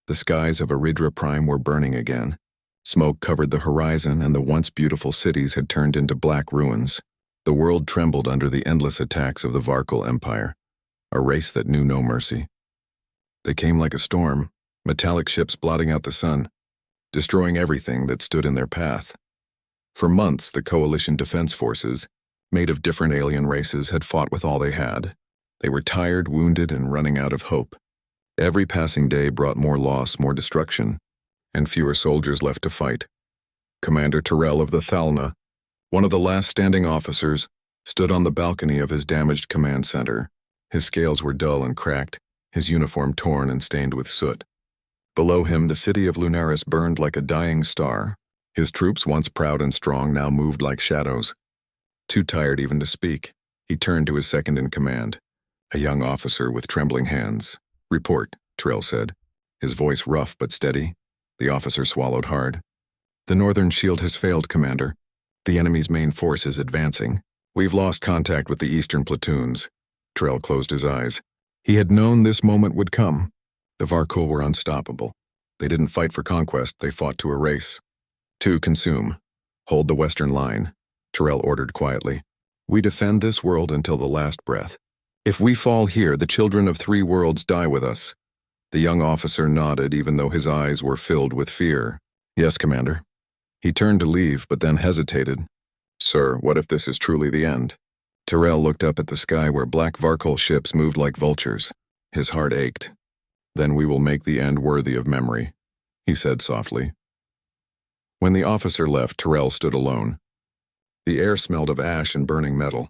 The skies of Eridra Prime were burning again. Smoke covered the horizon, and the once beautiful cities had turned into black ruins. The world trembled under the endless attacks of the Varkul Empire, a race that knew no mercy. They came like a storm, metallic ships blotting out the sun, destroying everything that stood in their path. For months, the Coalition Defense Forces, made of different alien races, had fought with all they had. They were tired, wounded, and running out of hope. Every passing day brought more loss, more destruction, and fewer soldiers left to fight. Commander Terrell of the Thalna, one of the last standing officers, stood on the balcony of his damaged command center. His scales were dull and cracked, his uniform torn and stained with soot. Below him, the city of Lunaris burned like a dying star. His troops, once proud and strong, now moved like shadows. Too tired even to speak, he turned to his second-in-command, a young officer with trembling hands. "Report," Terrell said, his voice rough but steady. The officer swallowed hard. "The northern shield has failed, Commander. The enemy's main force is advancing. We've lost contact with the eastern platoons." Terrell closed his eyes. He had known this moment would come. The Varkul were unstoppable. They didn't fight for conquest, they fought to erase. "To consume. Hold the western line," Terrell ordered quietly. "We defend this world until the last breath. If we fall here, the children of 3 worlds die with us." The young officer nodded, even though his eyes were filled with fear. "Yes, Commander." He turned to leave, but then hesitated. "Sir, what if this is truly the end?" Terrell looked up at the sky where black Varkul ships moved like vultures. His heart ached. "Then we will make the end worthy of memory," he said softly. When the officer left, Terrell stood alone. The air smelled of ash and burning metal.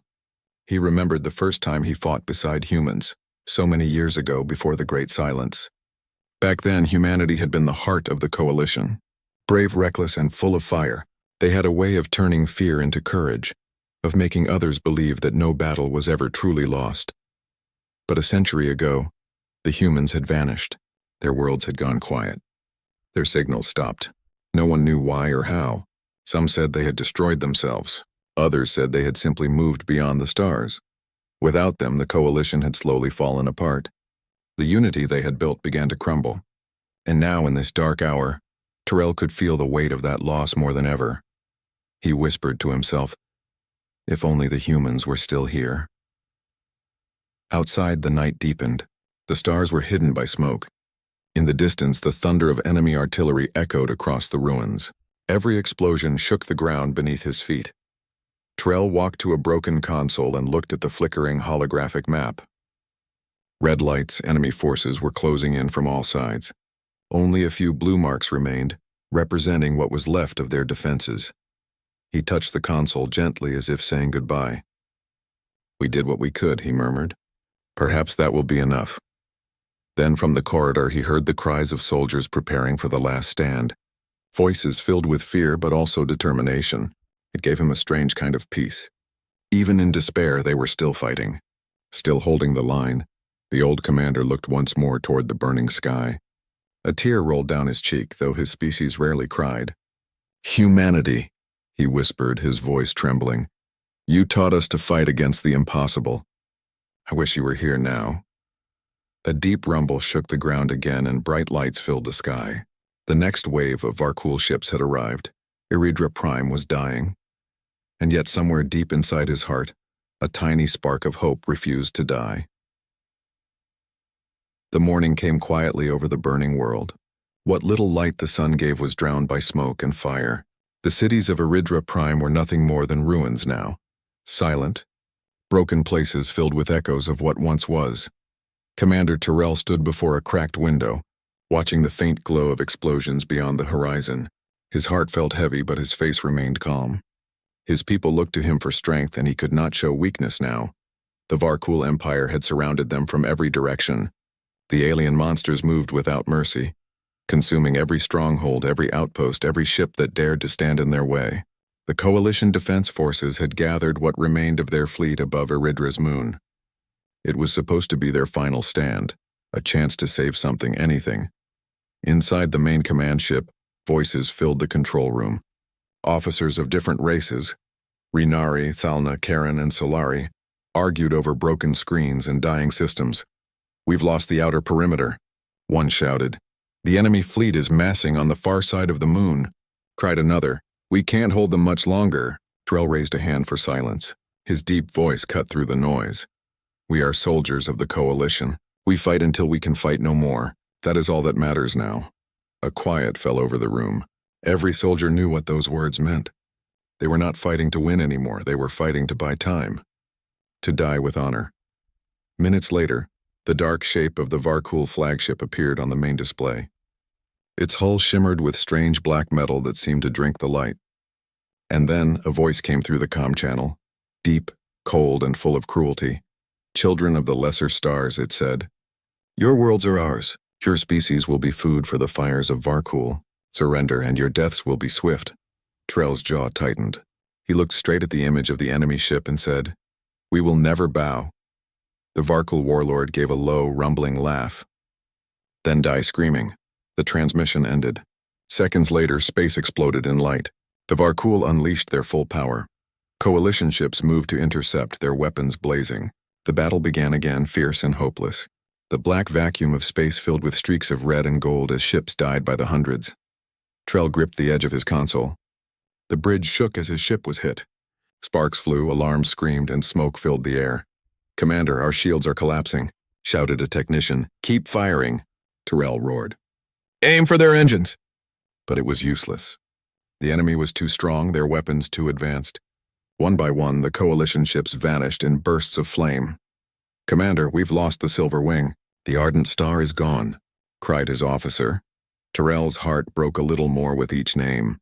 He remembered the first time he fought beside humans, so many years ago before the Great Silence. Back then, humanity had been the heart of the Coalition. Brave, reckless, and full of fire, they had a way of turning fear into courage, of making others believe that no battle was ever truly lost. But a century ago, the humans had vanished. Their worlds had gone quiet. Their signals stopped. No one knew why or how. Some said they had destroyed themselves. Others said they had simply moved beyond the stars. Without them, the Coalition had slowly fallen apart. The unity they had built began to crumble. And now, in this dark hour, Terrell could feel the weight of that loss more than ever. He whispered to himself, "If only the humans were still here." Outside, the night deepened. The stars were hidden by smoke. In the distance, the thunder of enemy artillery echoed across the ruins. Every explosion shook the ground beneath his feet. Terrell walked to a broken console and looked at the flickering holographic map. Red lights, enemy forces were closing in from all sides. Only a few blue marks remained, representing what was left of their defenses. He touched the console gently as if saying goodbye. "We did what we could," he murmured. "Perhaps that will be enough." Then from the corridor he heard the cries of soldiers preparing for the last stand. Voices filled with fear but also determination. It gave him a strange kind of peace. Even in despair, they were still fighting, still holding the line. The old commander looked once more toward the burning sky. A tear rolled down his cheek, though his species rarely cried. "Humanity," he whispered, his voice trembling. "You taught us to fight against the impossible. I wish you were here now." A deep rumble shook the ground again, and bright lights filled the sky. The next wave of Varkul ships had arrived. Eridra Prime was dying. And yet somewhere deep inside his heart, a tiny spark of hope refused to die. The morning came quietly over the burning world. What little light the sun gave was drowned by smoke and fire. The cities of Eridra Prime were nothing more than ruins now. Silent, broken places filled with echoes of what once was. Commander Terrell stood before a cracked window, watching the faint glow of explosions beyond the horizon. His heart felt heavy, but his face remained calm. His people looked to him for strength, and he could not show weakness now. The Varkul Empire had surrounded them from every direction. The alien monsters moved without mercy, consuming every stronghold, every outpost, every ship that dared to stand in their way. The Coalition Defense Forces had gathered what remained of their fleet above Eridra's moon. It was supposed to be their final stand, a chance to save something, anything. Inside the main command ship, voices filled the control room. Officers of different races, Rhinari, Thalna, Karen, and Solari, argued over broken screens and dying systems. "We've lost the outer perimeter," one shouted. The enemy fleet is massing on the far side of the moon, cried another. We can't hold them much longer. Terrell raised a hand for silence. His deep voice cut through the noise. We are soldiers of the coalition. We fight until we can fight no more. That is all that matters now. A quiet fell over the room. Every soldier knew what those words meant. They were not fighting to win anymore. They were fighting to buy time. To die with honor. Minutes later, the dark shape of the Varkul flagship appeared on the main display. Its hull shimmered with strange black metal that seemed to drink the light. And then a voice came through the comm channel, deep, cold, and full of cruelty. Children of the lesser stars, it said. Your worlds are ours. Your species will be food for the fires of Varkul. Surrender, and your deaths will be swift. Terrell's jaw tightened. He looked straight at the image of the enemy ship and said, We will never bow. The Varkul warlord gave a low, rumbling laugh. Then died screaming. The transmission ended. Seconds later, space exploded in light. The Varkul unleashed their full power. Coalition ships moved to intercept, their weapons blazing. The battle began again, fierce and hopeless. The black vacuum of space filled with streaks of red and gold as ships died by the hundreds. Trell gripped the edge of his console. The bridge shook as his ship was hit. Sparks flew, alarms screamed, and smoke filled the air. Commander, our shields are collapsing, shouted a technician. Keep firing, Terrell roared. Aim for their engines! But it was useless. The enemy was too strong, their weapons too advanced. One by one, the coalition ships vanished in bursts of flame. Commander, we've lost the Silver Wing. The Ardent Star is gone, cried his officer. Terrell's heart broke a little more with each name.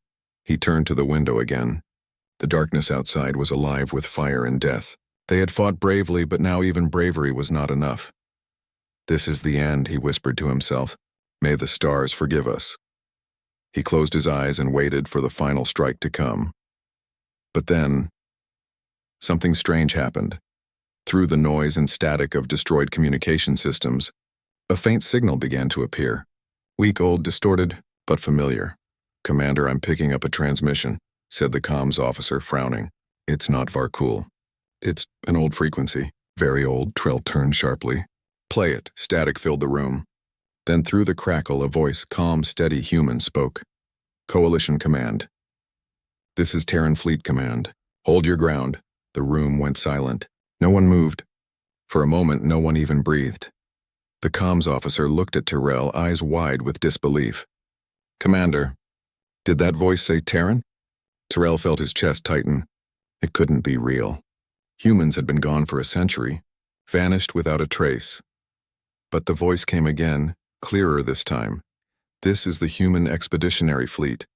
He turned to the window again. The darkness outside was alive with fire and death. They had fought bravely, but now even bravery was not enough. This is the end, he whispered to himself. May the stars forgive us. He closed his eyes and waited for the final strike to come. But then, something strange happened. Through the noise and static of destroyed communication systems, a faint signal began to appear. Weak, old, distorted, but familiar. Commander, I'm picking up a transmission, said the comms officer, frowning. It's not Varkul. It's an old frequency. Very old, Trell turned sharply. Play it. Static filled the room. Then through the crackle, a voice, calm, steady, human, spoke. Coalition Command. This is Terran Fleet Command. Hold your ground. The room went silent. No one moved. For a moment, no one even breathed. The comms officer looked at Terrell, eyes wide with disbelief. Commander, did that voice say Terran? Terrell felt his chest tighten. It couldn't be real. Humans had been gone for a century, vanished without a trace. But the voice came again, clearer this time. This is the human expeditionary fleet.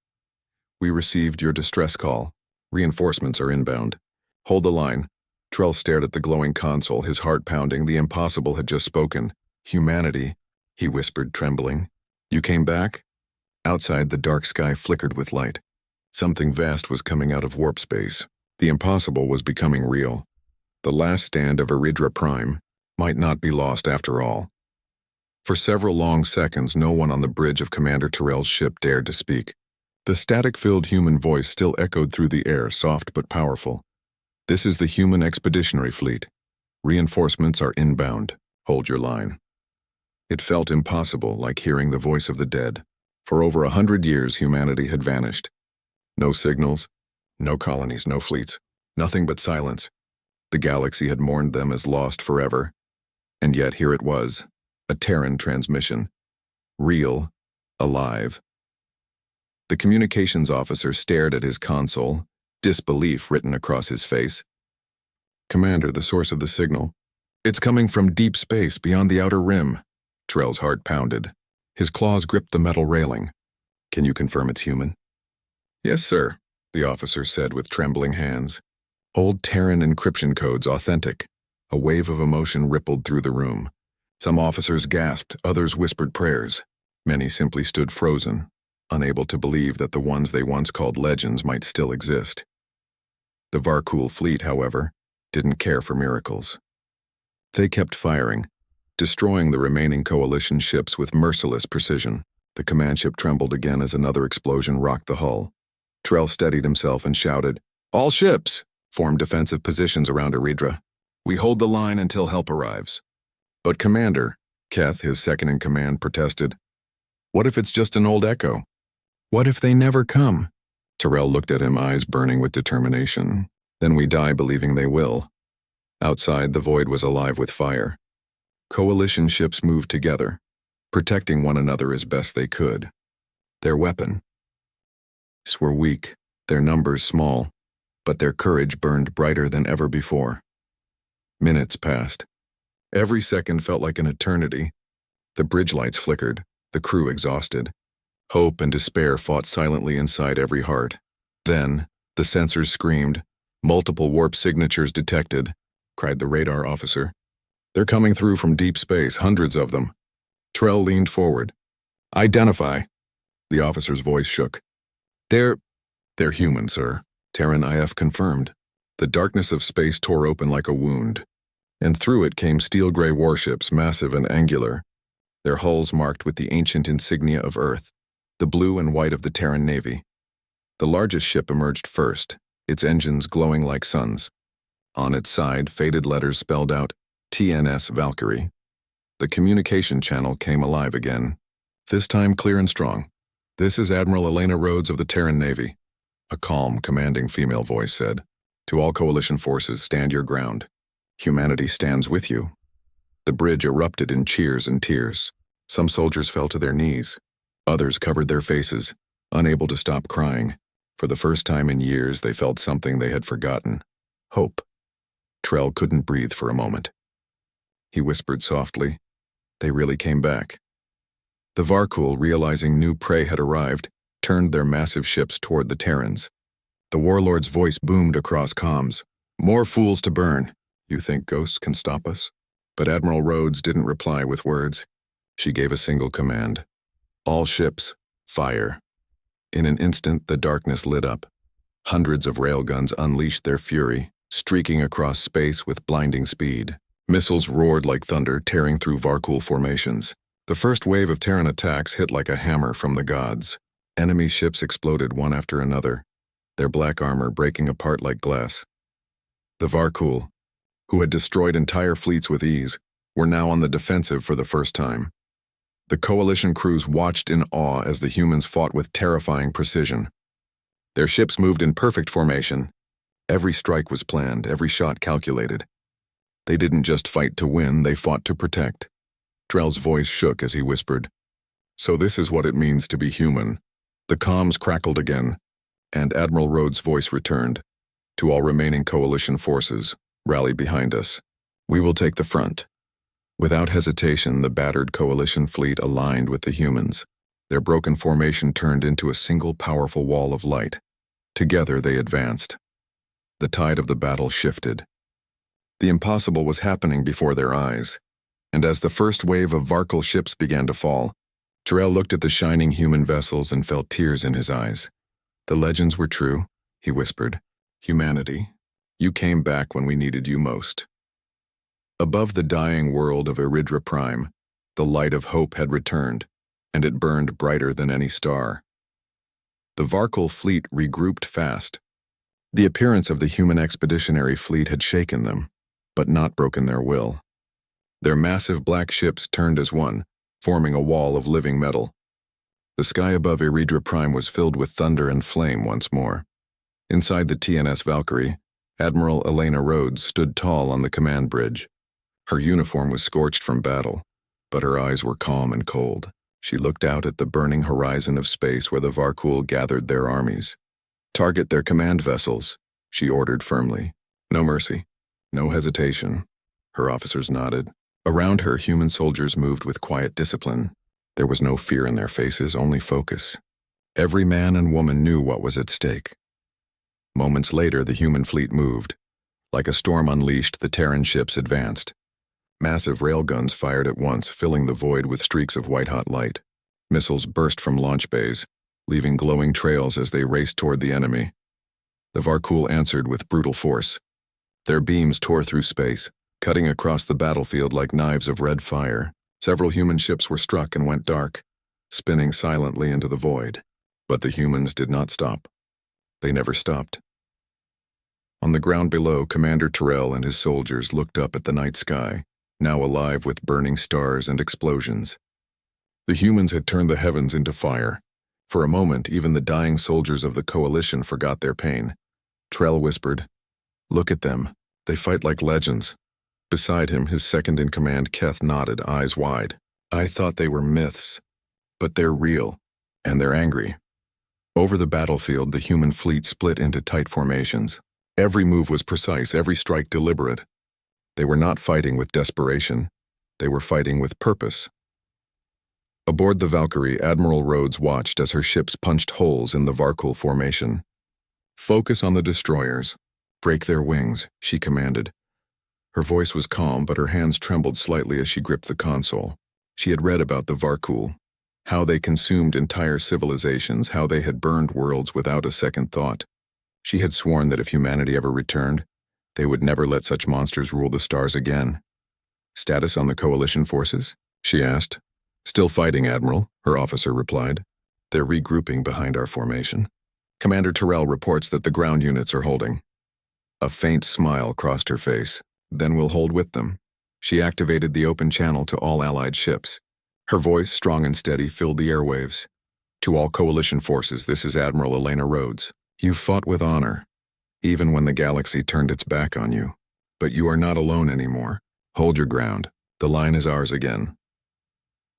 We received your distress call. Reinforcements are inbound. Hold the line. Trell stared at the glowing console, his heart pounding. The impossible had just spoken. Humanity, he whispered, trembling. You came back? Outside, the dark sky flickered with light. Something vast was coming out of warp space. The impossible was becoming real. The last stand of Iridra Prime might not be lost after all. For several long seconds, no one on the bridge of Commander Terrell's ship dared to speak. The static-filled human voice still echoed through the air, soft but powerful. This is the human expeditionary fleet. Reinforcements are inbound. Hold your line. It felt impossible, like hearing the voice of the dead. For over 100 years, humanity had vanished. No signals, no colonies, no fleets, nothing but silence. The galaxy had mourned them as lost forever. And yet here it was, a Terran transmission. Real, alive. The communications officer stared at his console, disbelief written across his face. Commander, the source of the signal. It's coming from deep space beyond the outer rim. Terrell's heart pounded. His claws gripped the metal railing. Can you confirm it's human? Yes, sir, the officer said with trembling hands. Old Terran encryption codes, authentic. A wave of emotion rippled through the room. Some officers gasped, others whispered prayers. Many simply stood frozen, unable to believe that the ones they once called legends might still exist. The Varkul fleet, however, didn't care for miracles. They kept firing, destroying the remaining coalition ships with merciless precision. The command ship trembled again as another explosion rocked the hull. Trell steadied himself and shouted, All ships! Form defensive positions around Iridra. We hold the line until help arrives. But Commander, Keth, his second-in-command, protested. What if it's just an old echo? What if they never come? Terrell looked at him, eyes burning with determination. Then we die believing they will. Outside, the void was alive with fire. Coalition ships moved together, protecting one another as best they could. Their weapons were weak, their numbers small, but their courage burned brighter than ever before. Minutes passed. Every second felt like an eternity. The bridge lights flickered, the crew exhausted. Hope and despair fought silently inside every heart. Then, the sensors screamed. "Multiple warp signatures detected," cried the radar officer. "They're coming through from deep space, hundreds of them." Trell leaned forward. "Identify." The officer's voice shook. They're human, sir," Terran IF confirmed. The darkness of space tore open like a wound, and through it came steel-gray warships, massive and angular, their hulls marked with the ancient insignia of Earth, the blue and white of the Terran Navy. The largest ship emerged first, its engines glowing like suns. On its side, faded letters spelled out TNS Valkyrie. The communication channel came alive again, this time clear and strong. "This is Admiral Elena Rhodes of the Terran Navy," a calm, commanding female voice said. "To all coalition forces, stand your ground. Humanity stands with you." The bridge erupted in cheers and tears. Some soldiers fell to their knees. Others covered their faces, unable to stop crying. For the first time in years, they felt something they had forgotten. Hope. Trell couldn't breathe for a moment. He whispered softly, "They really came back." The Varkul, realizing new prey had arrived, turned their massive ships toward the Terrans. The warlord's voice boomed across comms. "More fools to burn. You think ghosts can stop us?" But Admiral Rhodes didn't reply with words. She gave a single command. "All ships, fire." In an instant, the darkness lit up. Hundreds of railguns unleashed their fury, streaking across space with blinding speed. Missiles roared like thunder, tearing through Varkul formations. The first wave of Terran attacks hit like a hammer from the gods. Enemy ships exploded one after another, their black armor breaking apart like glass. The Varkul, who had destroyed entire fleets with ease, were now on the defensive for the first time. The coalition crews watched in awe as the humans fought with terrifying precision. Their ships moved in perfect formation. Every strike was planned, every shot calculated. They didn't just fight to win, they fought to protect. Trell's voice shook as he whispered, "So this is what it means to be human." The comms crackled again, and Admiral Rhodes' voice returned. "To all remaining coalition forces, rally behind us. We will take the front." Without hesitation, the battered coalition fleet aligned with the humans. Their broken formation turned into a single powerful wall of light. Together they advanced. The tide of the battle shifted. The impossible was happening before their eyes. And as the first wave of Varkul ships began to fall, Terrell looked at the shining human vessels and felt tears in his eyes. "The legends were true," he whispered. "Humanity, you came back when we needed you most." Above the dying world of Iridra Prime, the light of hope had returned, and it burned brighter than any star. The Varkul fleet regrouped fast. The appearance of the human expeditionary fleet had shaken them, but not broken their will. Their massive black ships turned as one, forming a wall of living metal. The sky above Iridra Prime was filled with thunder and flame once more. Inside the TNS Valkyrie, Admiral Elena Rhodes stood tall on the command bridge. Her uniform was scorched from battle, but her eyes were calm and cold. She looked out at the burning horizon of space where the Varkul gathered their armies. "Target their command vessels," she ordered firmly. "No mercy, no hesitation." Her officers nodded. Around her, human soldiers moved with quiet discipline. There was no fear in their faces, only focus. Every man and woman knew what was at stake. Moments later, the human fleet moved. Like a storm unleashed, the Terran ships advanced. Massive railguns fired at once, filling the void with streaks of white-hot light. Missiles burst from launch bays, leaving glowing trails as they raced toward the enemy. The Varkul answered with brutal force. Their beams tore through space, cutting across the battlefield like knives of red fire. Several human ships were struck and went dark, spinning silently into the void. But the humans did not stop. They never stopped. On the ground below, Commander Terrell and his soldiers looked up at the night sky, now alive with burning stars and explosions. The humans had turned the heavens into fire. For a moment, even the dying soldiers of the Coalition forgot their pain. Trell whispered, "Look at them. They fight like legends." Beside him, his second-in-command Keth nodded, eyes wide. "I thought they were myths, but they're real, and they're angry." Over the battlefield, the human fleet split into tight formations. Every move was precise, every strike deliberate. They were not fighting with desperation. They were fighting with purpose. Aboard the Valkyrie, Admiral Rhodes watched as her ships punched holes in the Varkul formation. "Focus on the destroyers. Break their wings," she commanded. Her voice was calm, but her hands trembled slightly as she gripped the console. She had read about the Varkul, how they consumed entire civilizations, how they had burned worlds without a second thought. She had sworn that if humanity ever returned, they would never let such monsters rule the stars again. "Status on the Coalition forces?" she asked. "Still fighting, Admiral," her officer replied. "They're regrouping behind our formation. Commander Terrell reports that the ground units are holding." A faint smile crossed her face. "Then we'll hold with them." She activated the open channel to all Allied ships. Her voice, strong and steady, filled the airwaves. "To all Coalition forces, this is Admiral Elena Rhodes. You fought with honor, even when the galaxy turned its back on you. But you are not alone anymore. Hold your ground. The line is ours again."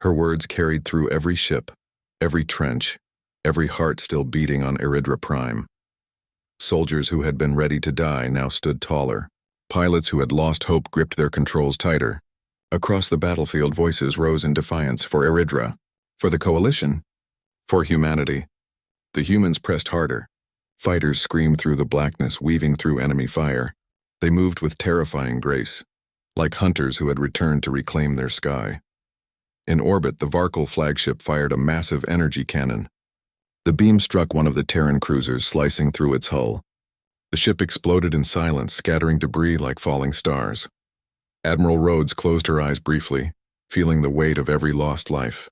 Her words carried through every ship, every trench, every heart still beating on Eridra Prime. Soldiers who had been ready to die now stood taller. Pilots who had lost hope gripped their controls tighter. Across the battlefield, voices rose in defiance for Eridra, for the Coalition, for humanity. The humans pressed harder. Fighters screamed through the blackness, weaving through enemy fire. They moved with terrifying grace, like hunters who had returned to reclaim their sky. In orbit, the Varkul flagship fired a massive energy cannon. The beam struck one of the Terran cruisers, slicing through its hull. The ship exploded in silence, scattering debris like falling stars. Admiral Rhodes closed her eyes briefly, feeling the weight of every lost life.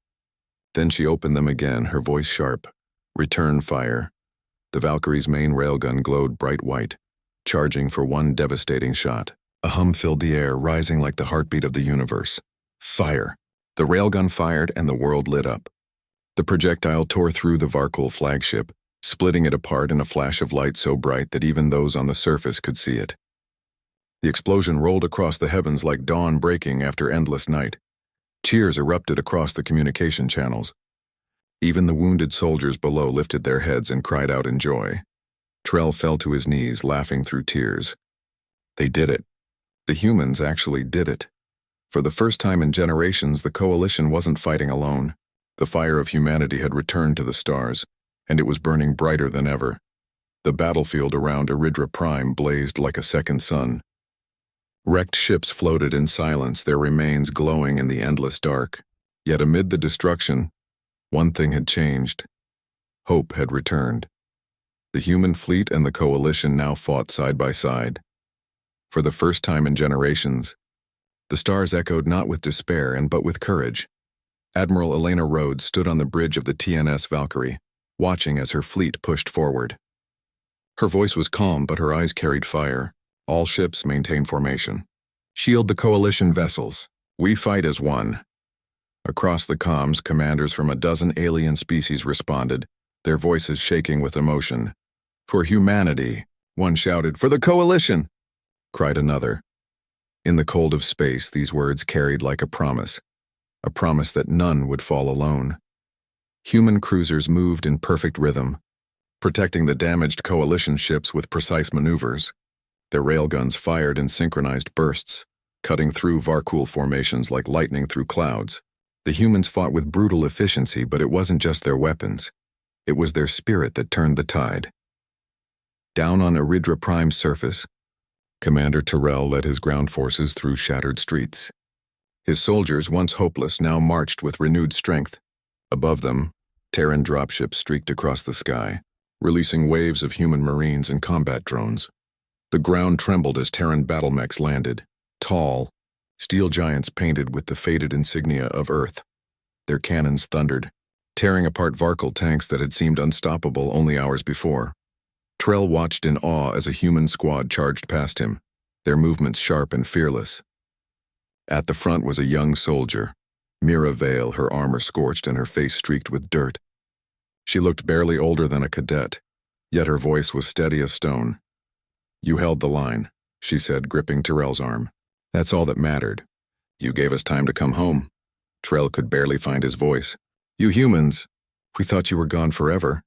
Then she opened them again, her voice sharp. "Return fire." The Valkyrie's main railgun glowed bright white, charging for one devastating shot. A hum filled the air, rising like the heartbeat of the universe. Fire. The railgun fired, and the world lit up. The projectile tore through the Varkul flagship, splitting it apart in a flash of light so bright that even those on the surface could see it. The explosion rolled across the heavens like dawn breaking after endless night. Cheers erupted across the communication channels. Even the wounded soldiers below lifted their heads and cried out in joy. Trell fell to his knees, laughing through tears. They did it. The humans actually did it. For the first time in generations, the Coalition wasn't fighting alone. The fire of humanity had returned to the stars, and it was burning brighter than ever. The battlefield around Eridra Prime blazed like a second sun. Wrecked ships floated in silence, their remains glowing in the endless dark. Yet amid the destruction, one thing had changed. Hope had returned. The human fleet and the Coalition now fought side by side. For the first time in generations, the stars echoed not with despair but with courage. Admiral Elena Rhodes stood on the bridge of the TNS Valkyrie, watching as her fleet pushed forward. Her voice was calm, but her eyes carried fire. "All ships maintain formation. Shield the Coalition vessels. We fight as one." Across the comms, commanders from a dozen alien species responded, their voices shaking with emotion. "For humanity," one shouted. "For the Coalition," cried another. In the cold of space, these words carried like a promise that none would fall alone. Human cruisers moved in perfect rhythm, protecting the damaged Coalition ships with precise maneuvers. Their railguns fired in synchronized bursts, cutting through Varkul formations like lightning through clouds. The humans fought with brutal efficiency, but it wasn't just their weapons. It was their spirit that turned the tide. Down on Eridra Prime's surface, Commander Terrell led his ground forces through shattered streets. His soldiers, once hopeless, now marched with renewed strength. Above them, Terran dropships streaked across the sky, releasing waves of human marines and combat drones. The ground trembled as Terran battlemechs landed, tall, steel giants painted with the faded insignia of Earth. Their cannons thundered, tearing apart Varkul tanks that had seemed unstoppable only hours before. Trell watched in awe as a human squad charged past him, their movements sharp and fearless. At the front was a young soldier, Mira Vale, her armor scorched and her face streaked with dirt. She looked barely older than a cadet, yet her voice was steady as stone. "You held the line," she said, gripping Terrell's arm. "That's all that mattered. You gave us time to come home." Terrell could barely find his voice. "You humans, we thought you were gone forever."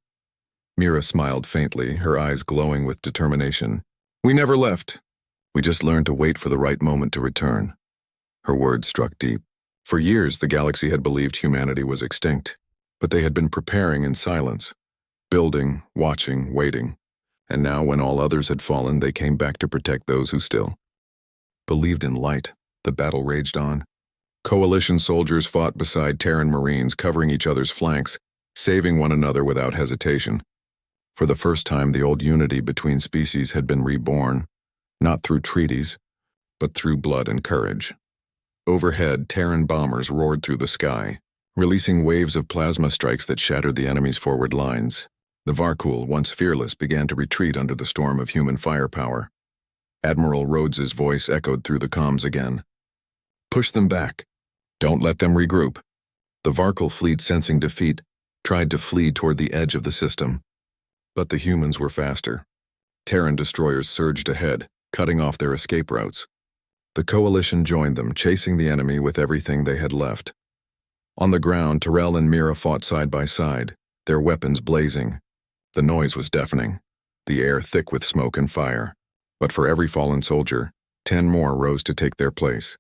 Mira smiled faintly, her eyes glowing with determination. "We never left. We just learned to wait for the right moment to return." Her words struck deep. For years, the galaxy had believed humanity was extinct, but they had been preparing in silence, building, watching, waiting. And now, when all others had fallen, they came back to protect those who still believed in light. The battle raged on. Coalition soldiers fought beside Terran Marines, covering each other's flanks, saving one another without hesitation. For the first time, the old unity between species had been reborn, not through treaties, but through blood and courage. Overhead, Terran bombers roared through the sky, releasing waves of plasma strikes that shattered the enemy's forward lines. The Varkul, once fearless, began to retreat under the storm of human firepower. Admiral Rhodes's voice echoed through the comms again. "Push them back. Don't let them regroup." The Varkul fleet, sensing defeat, tried to flee toward the edge of the system. But the humans were faster. Terran destroyers surged ahead, cutting off their escape routes. The Coalition joined them, chasing the enemy with everything they had left. On the ground, Terrell and Mira fought side by side, their weapons blazing. The noise was deafening, the air thick with smoke and fire. But for every fallen soldier, 10 more rose to take their place.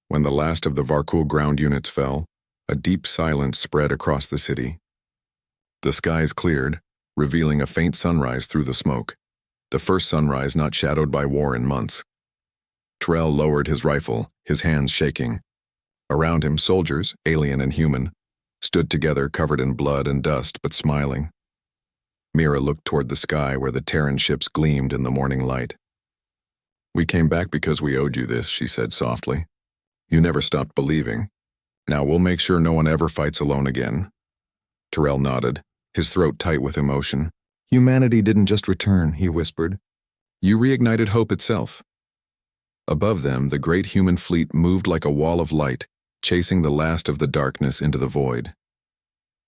When the last of the Varkul ground units fell, a deep silence spread across the city. The skies cleared, revealing a faint sunrise through the smoke, the first sunrise not shadowed by war in months. Terrell lowered his rifle, his hands shaking. Around him, soldiers, alien and human, stood together covered in blood and dust but smiling. Mira looked toward the sky where the Terran ships gleamed in the morning light. "We came back because we owed you this," she said softly. "You never stopped believing. Now we'll make sure no one ever fights alone again." Terrell nodded, his throat tight with emotion. "Humanity didn't just return," he whispered. "You reignited hope itself." Above them, the great human fleet moved like a wall of light, chasing the last of the darkness into the void.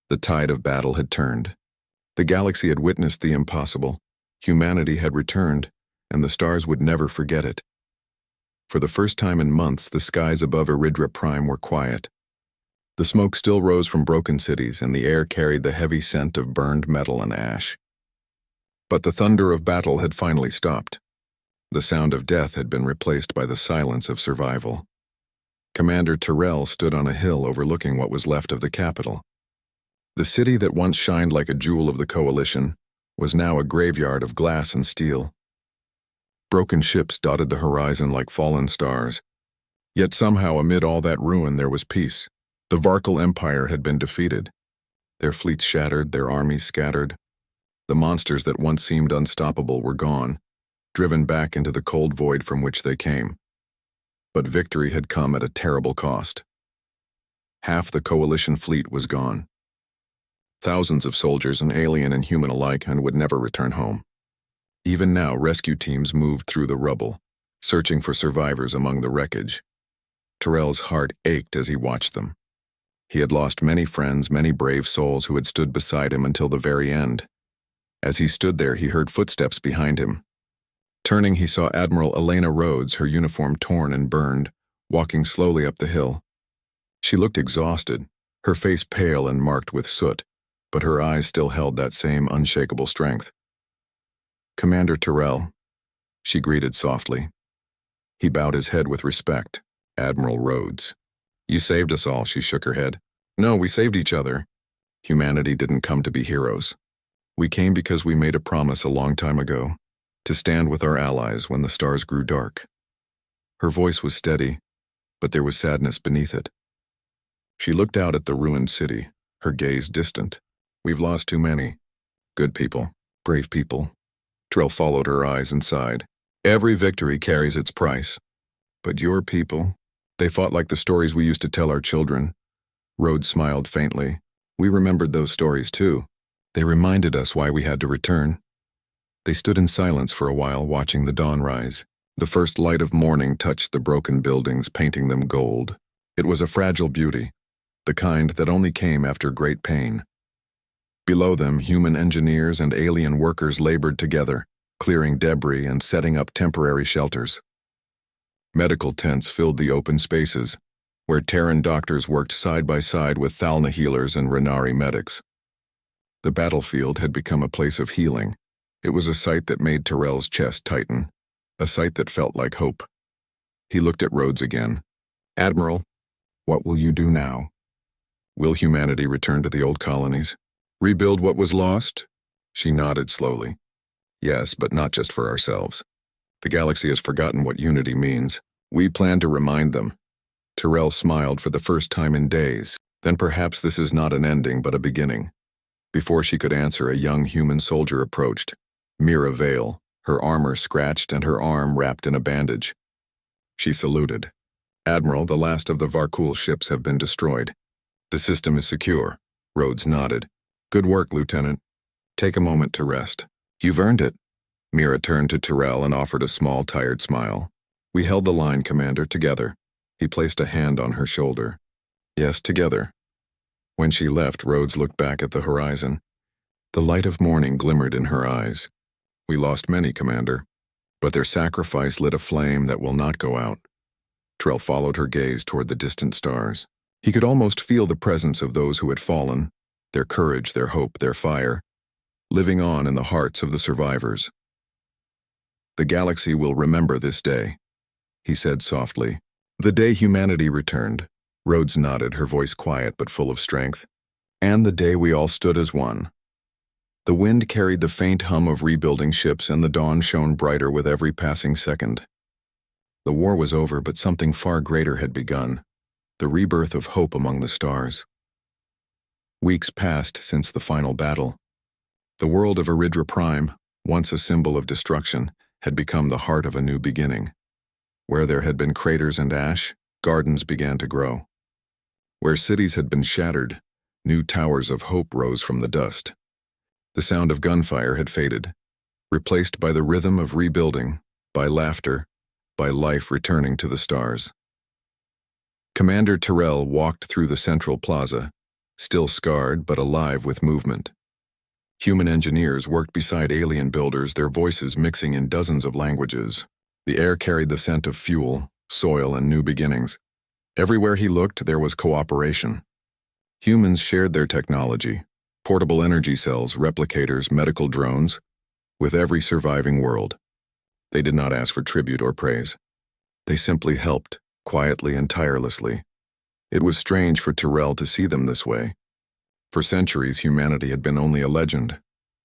The tide of battle had turned. The galaxy had witnessed the impossible. Humanity had returned, and the stars would never forget it. For the first time in months, the skies above Eridra Prime were quiet. The smoke still rose from broken cities, and the air carried the heavy scent of burned metal and ash. But the thunder of battle had finally stopped. The sound of death had been replaced by the silence of survival. Commander Terrell stood on a hill overlooking what was left of the capital. The city that once shined like a jewel of the Coalition was now a graveyard of glass and steel. Broken ships dotted the horizon like fallen stars. Yet somehow amid all that ruin there was peace. The Varkul Empire had been defeated. Their fleets shattered, their armies scattered. The monsters that once seemed unstoppable were gone, driven back into the cold void from which they came. But victory had come at a terrible cost. Half the Coalition fleet was gone. Thousands of soldiers, and alien and human alike, and would never return home. Even now, rescue teams moved through the rubble, searching for survivors among the wreckage. Terrell's heart ached as he watched them. He had lost many friends, many brave souls who had stood beside him until the very end. As he stood there, he heard footsteps behind him. Turning, he saw Admiral Elena Rhodes, her uniform torn and burned, walking slowly up the hill. She looked exhausted, her face pale and marked with soot, but her eyes still held that same unshakable strength. "Commander Terrell," she greeted softly. He bowed his head with respect. "Admiral Rhodes." "You saved us all," she shook her head. "No, we saved each other. Humanity didn't come to be heroes. We came because we made a promise a long time ago, to stand with our allies when the stars grew dark." Her voice was steady, but there was sadness beneath it. She looked out at the ruined city, her gaze distant. "We've lost too many. Good people, brave people." Terrell followed her eyes and sighed. "Every victory carries its price. But your people, they fought like the stories we used to tell our children." Rhodes smiled faintly. "We remembered those stories too. They reminded us why we had to return." They stood in silence for a while, watching the dawn rise. The first light of morning touched the broken buildings, painting them gold. It was a fragile beauty, the kind that only came after great pain. Below them, human engineers and alien workers labored together, clearing debris and setting up temporary shelters. Medical tents filled the open spaces, where Terran doctors worked side by side with Thalna healers and Renari medics. The battlefield had become a place of healing. It was a sight that made Tyrell's chest tighten, a sight that felt like hope. He looked at Rhodes again. "Admiral, what will you do now? Will humanity return to the old colonies? Rebuild what was lost?" She nodded slowly. "Yes, but not just for ourselves. The galaxy has forgotten what unity means. We plan to remind them." Tyrell smiled for the first time in days. "Then perhaps this is not an ending, but a beginning." Before she could answer, a young human soldier approached. Mira Vale, her armor scratched and her arm wrapped in a bandage. She saluted. "Admiral, the last of the Varkul ships have been destroyed. The system is secure." Rhodes nodded. "Good work, Lieutenant. Take a moment to rest." "You've earned it." Mira turned to Tyrell and offered a small, tired smile. "We held the line, Commander, together." He placed a hand on her shoulder. "Yes, together." When she left, Rhodes looked back at the horizon. The light of morning glimmered in her eyes. "We lost many, Commander, but their sacrifice lit a flame that will not go out." Tyrell followed her gaze toward the distant stars. He could almost feel the presence of those who had fallen, their courage, their hope, their fire, living on in the hearts of the survivors. "The galaxy will remember this day," he said softly. "The day humanity returned." Rhodes nodded, her voice quiet but full of strength. "And the day we all stood as one." The wind carried the faint hum of rebuilding ships, and the dawn shone brighter with every passing second. The war was over, but something far greater had begun, the rebirth of hope among the stars. Weeks passed since the final battle. The world of Aridra Prime, once a symbol of destruction, had become the heart of a new beginning. Where there had been craters and ash, gardens began to grow. Where cities had been shattered, new towers of hope rose from the dust. The sound of gunfire had faded, replaced by the rhythm of rebuilding, by laughter, by life returning to the stars. Commander Tyrell walked through the central plaza, still scarred but alive with movement. Human engineers worked beside alien builders, their voices mixing in dozens of languages. The air carried the scent of fuel, soil, and new beginnings. Everywhere he looked, there was cooperation. Humans shared their technology, portable energy cells, replicators, medical drones, with every surviving world. They did not ask for tribute or praise. They simply helped, quietly and tirelessly. It was strange for Tyrell to see them this way. For centuries, humanity had been only a legend,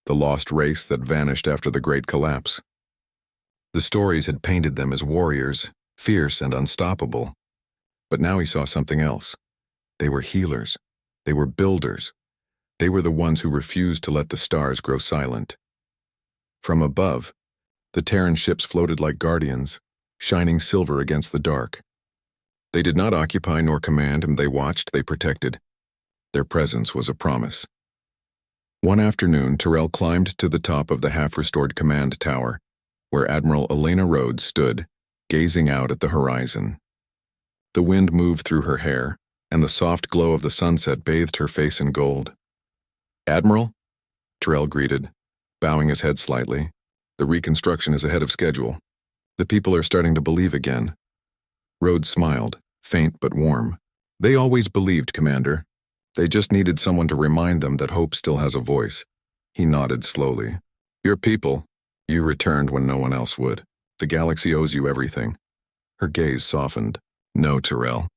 the lost race that vanished after the Great Collapse. The stories had painted them as warriors, fierce and unstoppable. But now he saw something else. They were healers. They were builders. They were the ones who refused to let the stars grow silent. From above, the Terran ships floated like guardians, shining silver against the dark. They did not occupy nor command, and they watched, they protected. Their presence was a promise. One afternoon, Tyrell climbed to the top of the half-restored command tower, where Admiral Elena Rhodes stood, gazing out at the horizon. The wind moved through her hair, and the soft glow of the sunset bathed her face in gold. "Admiral?" Tyrell greeted, bowing his head slightly. "The reconstruction is ahead of schedule. The people are starting to believe again." Rhodes smiled, faint but warm. "They always believed, Commander. They just needed someone to remind them that hope still has a voice." He nodded slowly. "Your people, you returned when no one else would. The galaxy owes you everything." Her gaze softened. "No, Tyrell.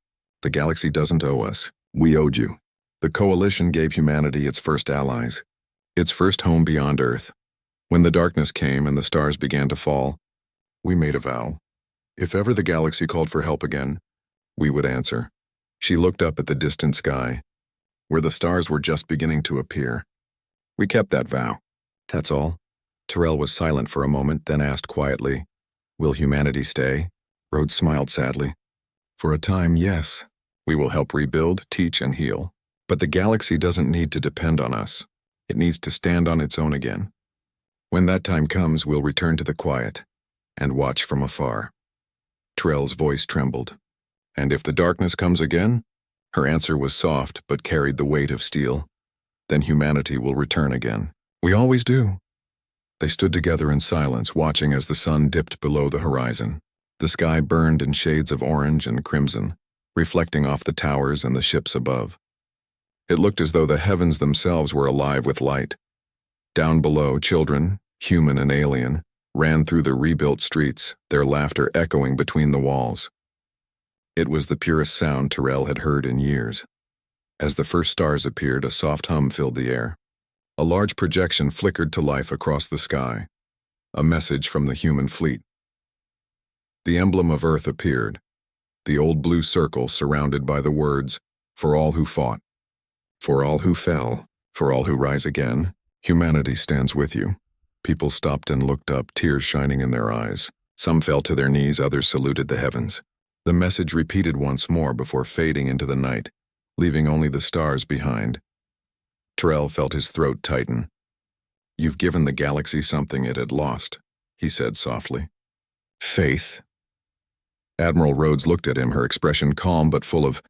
The galaxy doesn't owe us. We owed you." The Coalition gave humanity its first allies, its first home beyond Earth. When the darkness came and the stars began to fall, we made a vow. If ever the galaxy called for help again, we would answer. She looked up at the distant sky, where the stars were just beginning to appear. We kept that vow. That's all. Tyrell was silent for a moment, then asked quietly, "Will humanity stay?" Rhodes smiled sadly. "For a time, yes. We will help rebuild, teach, and heal. But the galaxy doesn't need to depend on us. It needs to stand on its own again. When that time comes, we'll return to the quiet and watch from afar." Tyrell's voice trembled. "And if the darkness comes again?" Her answer was soft but carried the weight of steel. Then humanity will return again. We always do. They stood together in silence, watching as the sun dipped below the horizon. The sky burned in shades of orange and crimson, reflecting off the towers and the ships above. It looked as though the heavens themselves were alive with light. Down below, children, human and alien, ran through the rebuilt streets, their laughter echoing between the walls. It was the purest sound Tyrell had heard in years. As the first stars appeared, a soft hum filled the air. A large projection flickered to life across the sky, a message from the human fleet. The emblem of Earth appeared, the old blue circle surrounded by the words, "For all who fought, for all who fell, for all who rise again, humanity stands with you." People stopped and looked up, tears shining in their eyes. Some fell to their knees, others saluted the heavens. The message repeated once more before fading into the night, leaving only the stars behind. Tyrell felt his throat tighten. "You've given the galaxy something it had lost," he said softly. "Faith." Admiral Rhodes looked at him, her expression calm but full of